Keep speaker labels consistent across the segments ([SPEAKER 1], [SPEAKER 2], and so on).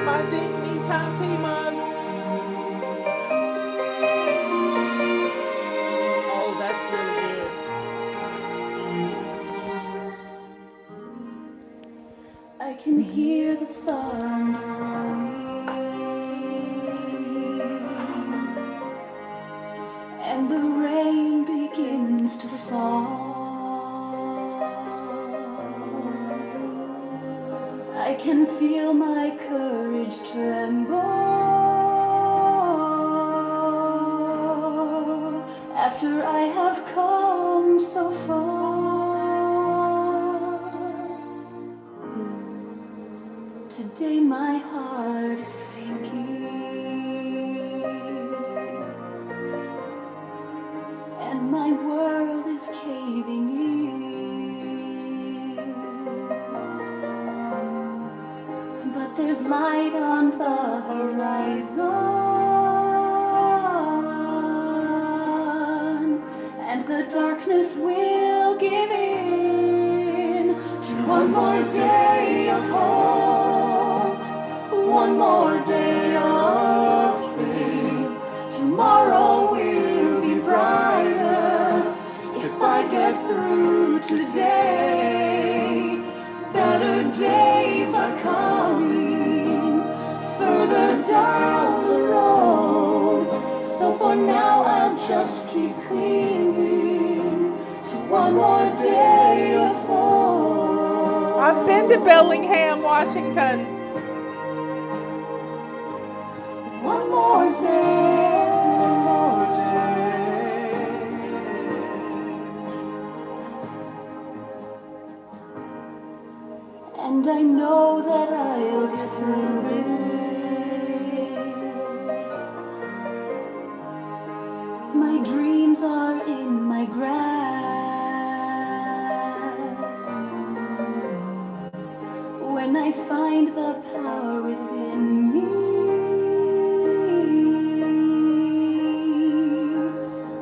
[SPEAKER 1] my me time tea mug. Oh, that's really good.
[SPEAKER 2] I can hear the thunder rolling, and the rain begins to fall. I can feel my courage tremble after I have come so far. Today my heart is sinking, and my world is caving in. But there's light on the horizon, and the darkness will give in to one more day of hope, one more day of faith. Tomorrow will be brighter if I get through today. Better days are coming further down the road. So for now I'll just keep clinging to one more day of hope.
[SPEAKER 1] I've been to Bellingham, Washington.
[SPEAKER 2] One more day. And I know that I'll get through this. My dreams are in my grasp. When I find the power within me,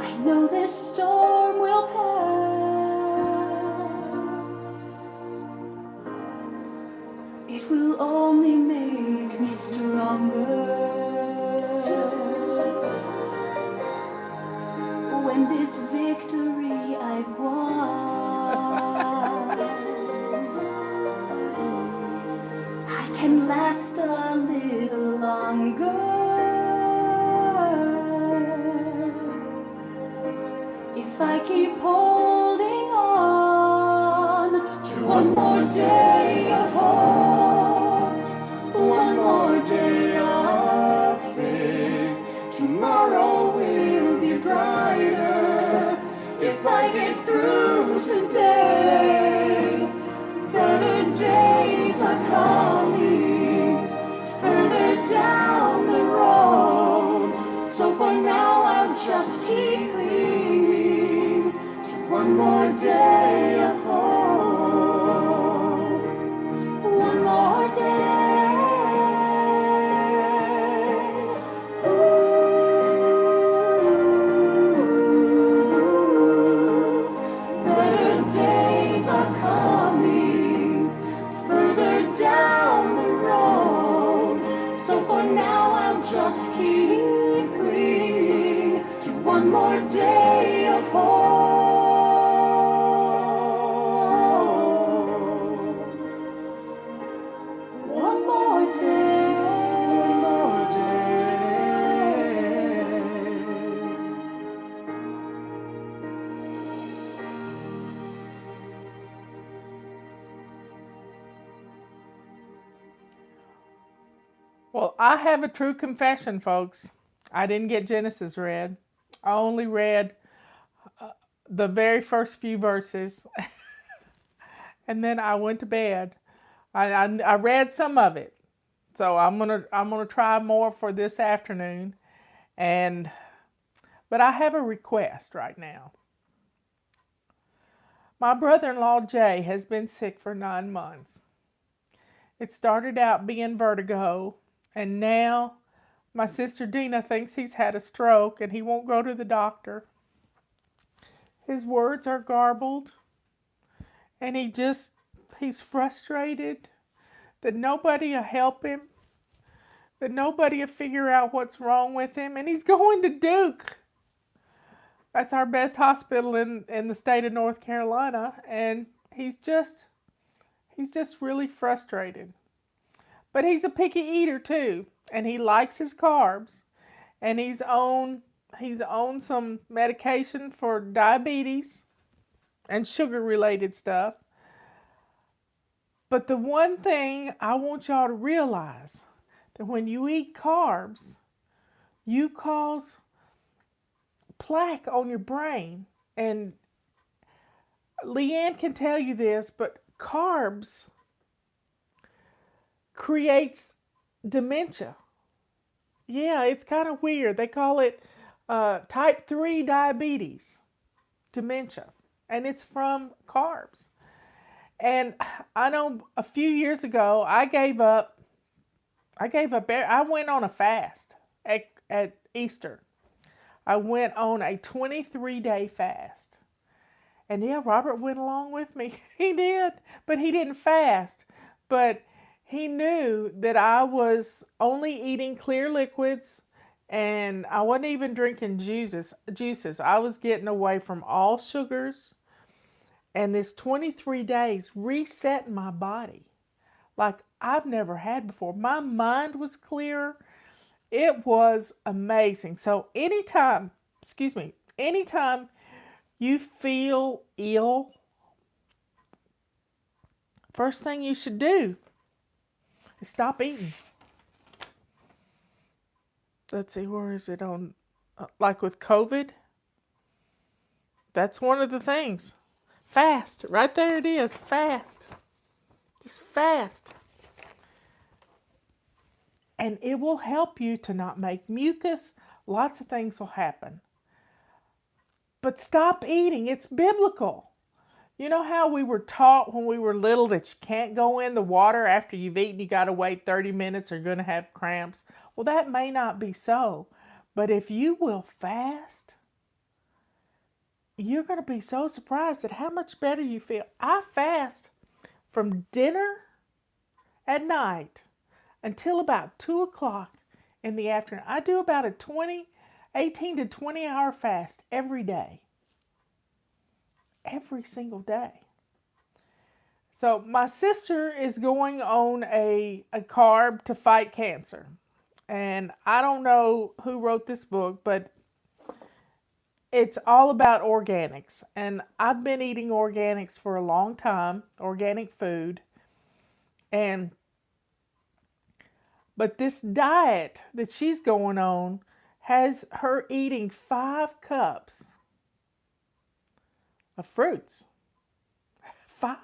[SPEAKER 2] I know this storm will pass. It will only make me stronger. When this victory I've won, I can last a little longer. If I keep holding on to one more day of hope, one more day of faith. Tomorrow will be brighter if I get through today. Better days are coming further down the road. So for now I'll just keep clinging to one more day of hope, one more day. Better days are coming further down the road. So for now I'll just keep clinging to one more day of hope. One more day. One more day.
[SPEAKER 1] Well, I have a true confession, folks. I didn't get Genesis read. I only read the very first few verses, and then I went to bed. I read some of it, so I'm gonna try more for this afternoon, but I have a request right now. My brother-in-law Jay has been sick for 9 months. It started out being vertigo, and now my sister Dina thinks he's had a stroke and he won't go to the doctor. His words are garbled, and he's frustrated that nobody will help him. that nobody will figure out what's wrong with him, and he's going to Duke. That's our best hospital in the state of North Carolina, and he's just really frustrated. But he's a picky eater too, and he likes his carbs, and he's on some medication for diabetes and sugar related stuff. But the one thing I want y'all to realize that when you eat carbs, you cause plaque on your brain. And Leanne can tell you this, but carbs creates dementia. Yeah, it's kind of weird. They call it type 3 diabetes, dementia, and it's from carbs. And I know a few years ago I gave up. I went on a fast at Easter. I went on a 23-day fast. And yeah, Robert went along with me. He did, but he didn't fast. But he knew that I was only eating clear liquids and I wasn't even drinking juices. I was getting away from all sugars. And this 23 days reset my body like I've never had before. My mind was clear. It was amazing. So anytime you feel ill, first thing you should do is stop eating. Let's see, where is it on? Like with COVID, that's one of the things. Fast. Right there it is. Fast. Just fast. And it will help you to not make mucus. Lots of things will happen. But stop eating. It's biblical. You know how we were taught when we were little that you can't go in the water after you've eaten, you got to wait 30 minutes or you're going to have cramps? Well, that may not be so. But if you will fast, you're going to be so surprised at how much better you feel. I fast from dinner at night until about 2 o'clock in the afternoon. I do about a 18 to 20 hour fast every day. Every single day. So my sister is going on a carb to fight cancer. And I don't know who wrote this book, but it's all about organics. And I've been eating organics for a long time, organic food. But this diet that she's going on has her eating 5 cups of fruits. 5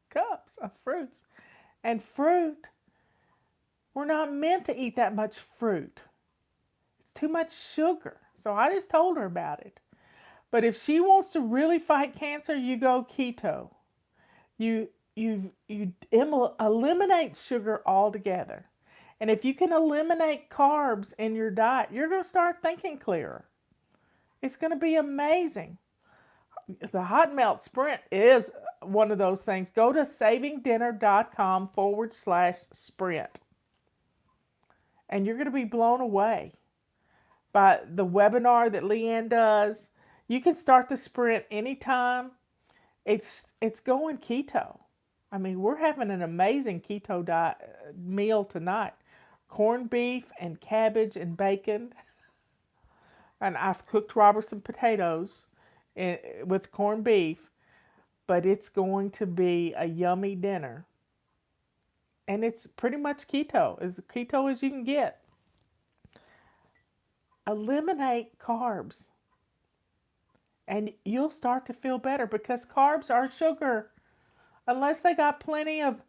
[SPEAKER 1] cups of fruits. And fruit, we're not meant to eat that much fruit. It's too much sugar. So I just told her about it. But if she wants to really fight cancer, you go keto. You eliminate sugar altogether. And if you can eliminate carbs in your diet, you're going to start thinking clearer. It's going to be amazing. The Hot Melt Sprint is one of those things. Go to savingdinner.com/sprint. And you're going to be blown away by the webinar that Leanne does. You can start the sprint anytime. It's going keto. I mean, we're having an amazing keto meal tonight. Corned beef and cabbage and bacon. And I've cooked Robert some potatoes with corned beef. But it's going to be a yummy dinner. And it's pretty much keto. As keto as you can get. Eliminate carbs. And you'll start to feel better because carbs are sugar. Unless they've got plenty of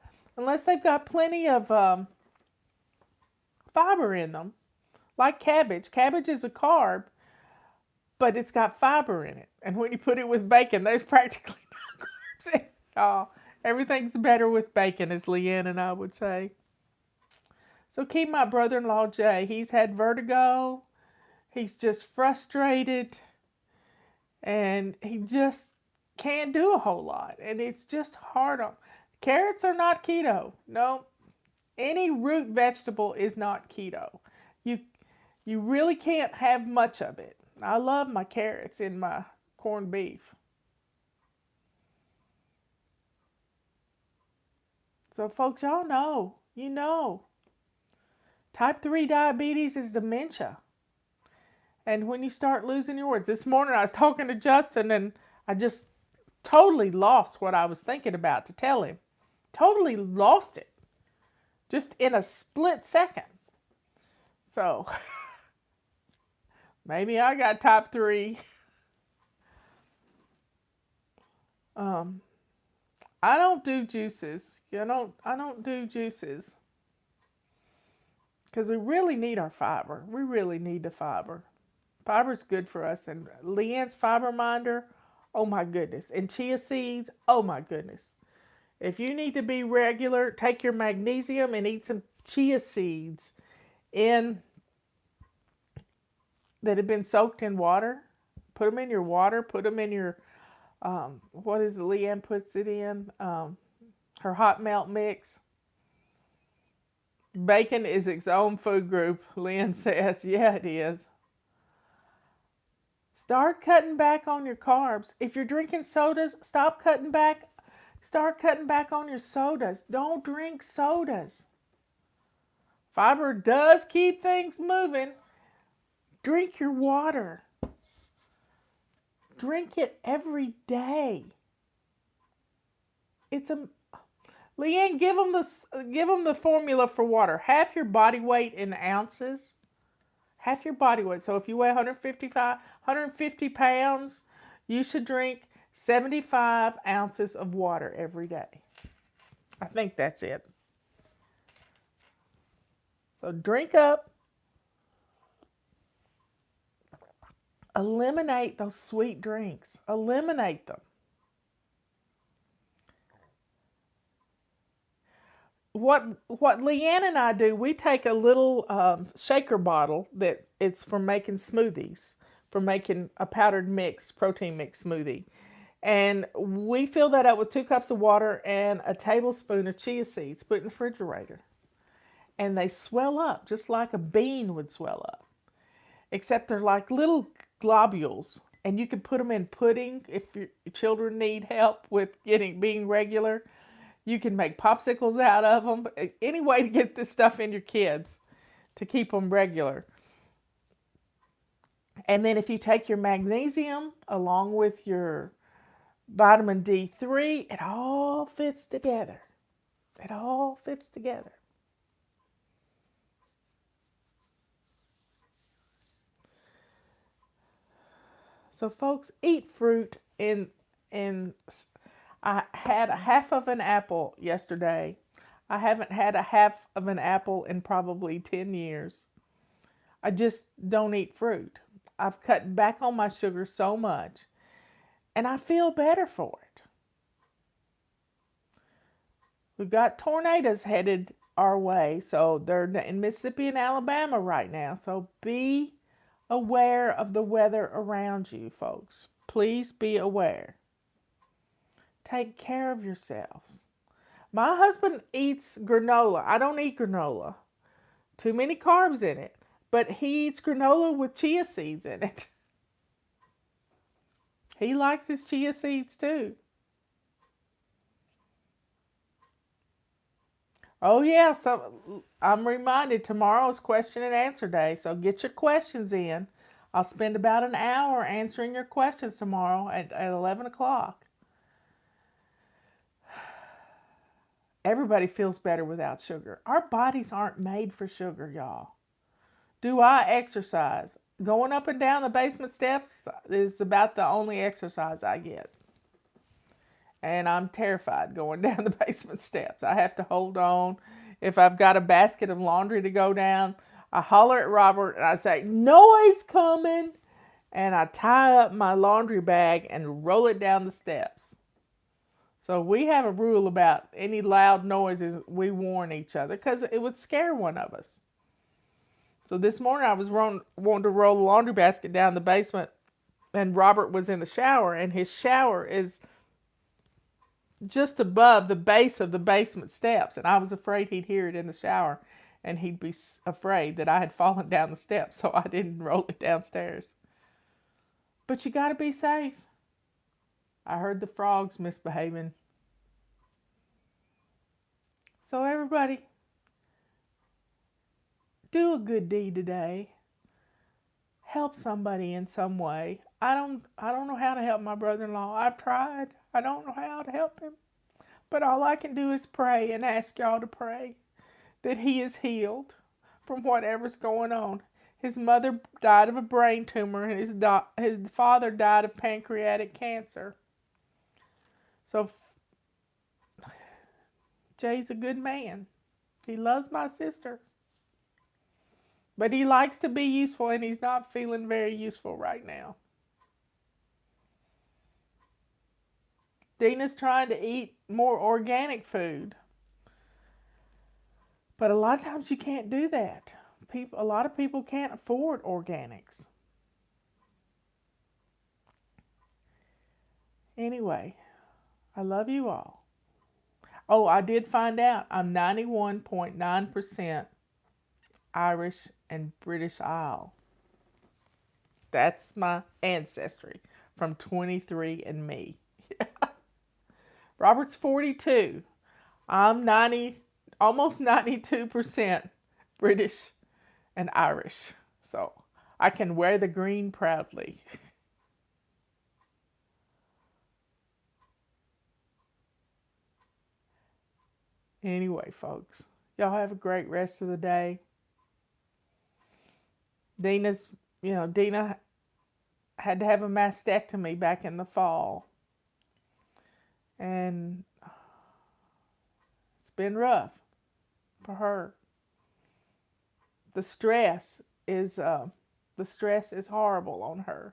[SPEAKER 1] fiber in them. Like cabbage. Cabbage is a carb, but it's got fiber in it. And when you put it with bacon, there's practically no carbs in it. Oh, everything's better with bacon, as Leanne and I would say. So keep my brother-in-law Jay. He's had vertigo. He's just frustrated. And he just can't do a whole lot. And it's just hard on. Carrots are not keto. No. Any root vegetable is not keto. You you really can't have much of it. I love my carrots in my corned beef. So folks, y'all know, type 3 diabetes is dementia. And when you start losing your words, this morning I was talking to Justin and I just totally lost what I was thinking about to tell him. Totally lost it. Just in a split second. So maybe I got type 3. I don't do juices. I don't do juices. Because we really need our fiber. We really need the fiber. Fiber's good for us. And Leanne's Fiber Minder, oh my goodness. And Chia Seeds, oh my goodness. If you need to be regular, take your magnesium and eat some chia seeds that have been soaked in water. Put them in your water. Put them in your, what is it Leanne puts it in? Her hot melt mix. Bacon is its own food group, Lynn says. Yeah, it is. Start cutting back on your carbs. If you're drinking sodas, stop cutting back. Start cutting back on your sodas. Don't drink sodas. Fiber does keep things moving. Drink your water. Drink it every day. Leanne, give them the formula for water. Half your body weight in ounces. Half your body weight. So if you weigh 150 pounds, you should drink 75 ounces of water every day. I think that's it. So drink up. Eliminate those sweet drinks. Eliminate them. What Leanne and I do, we take a little shaker bottle that it's for making smoothies, for making a powdered mix, protein mix smoothie. And we fill that up with 2 cups of water and a tablespoon of chia seeds, put in the refrigerator. And they swell up just like a bean would swell up. Except they're like little globules. And you can put them in pudding if your children need help with being regular. You can make popsicles out of them. Any way to get this stuff in your kids to keep them regular. And then if you take your magnesium along with your vitamin D3, it all fits together. It all fits together. So folks, eat fruit. I had a half of an apple yesterday. I haven't had a half of an apple in probably 10 years. I just don't eat fruit. I've cut back on my sugar so much. And I feel better for it. We've got tornadoes headed our way. So they're in Mississippi and Alabama right now. So be aware of the weather around you, folks. Please be aware. Take care of yourselves. My husband eats granola. I don't eat granola. Too many carbs in it. But he eats granola with chia seeds in it. He likes his chia seeds too. Oh yeah, I'm reminded tomorrow is question and answer day. So get your questions in. I'll spend about an hour answering your questions tomorrow at 11 o'clock. Everybody feels better without sugar. Our bodies aren't made for sugar, y'all. Do I exercise? Going up and down the basement steps is about the only exercise I get. And I'm terrified going down the basement steps. I have to hold on. If I've got a basket of laundry to go down, I holler at Robert and I say, "Noise coming!" And I tie up my laundry bag and roll it down the steps. So we have a rule about any loud noises, we warn each other because it would scare one of us. So this morning I was wanting to roll the laundry basket down the basement and Robert was in the shower and his shower is just above the base of the basement steps, and I was afraid he'd hear it in the shower, and he'd be afraid that I had fallen down the steps, so I didn't roll it downstairs. But you gotta be safe. I heard the frogs misbehaving. So everybody, do a good deed today. Help somebody in some way. I don't know how to help my brother-in-law. I've tried. I don't know how to help him. But all I can do is pray and ask y'all to pray that he is healed from whatever's going on. His mother died of a brain tumor, and his father died of pancreatic cancer. So Jay's a good man. He loves my sister. But he likes to be useful, and he's not feeling very useful right now. Dina's trying to eat more organic food. But a lot of times you can't do that. A lot of people can't afford organics. Anyway, I love you all. Oh, I did find out I'm 91.9% Irish and British Isle. That's my ancestry from 23andMe. Robert's 42. I'm almost 92% British and Irish. So I can wear the green proudly. Anyway, folks, y'all have a great rest of the day. Dina had to have a mastectomy back in the fall. And it's been rough for her. The stress is horrible on her.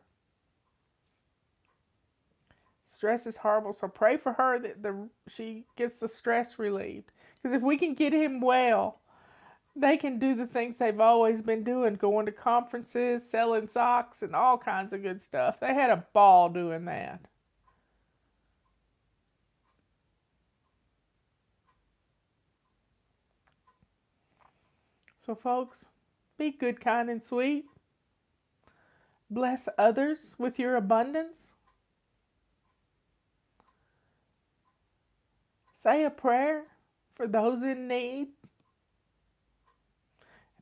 [SPEAKER 1] Stress is horrible, so pray for her that she gets the stress relieved. Because if we can get him well, they can do the things they've always been doing, going to conferences, selling socks, and all kinds of good stuff. They had a ball doing that. So folks, be good, kind, and sweet. Bless others with your abundance. Say a prayer for those in need.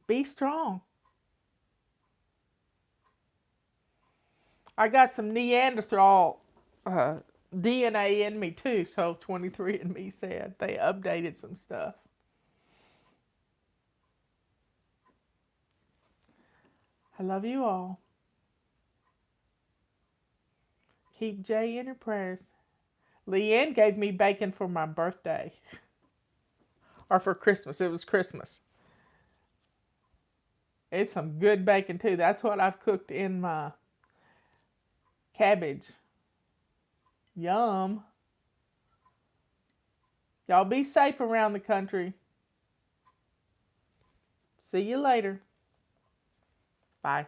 [SPEAKER 1] Be strong. I got some Neanderthal DNA in me too, so 23andMe said. They updated some stuff. I love you all. Keep Jay in your prayers. Leanne gave me bacon for my birthday. Or for Christmas. It was Christmas. It's some good bacon too. That's what I've cooked in my cabbage. Yum. Y'all be safe around the country. See you later. Bye.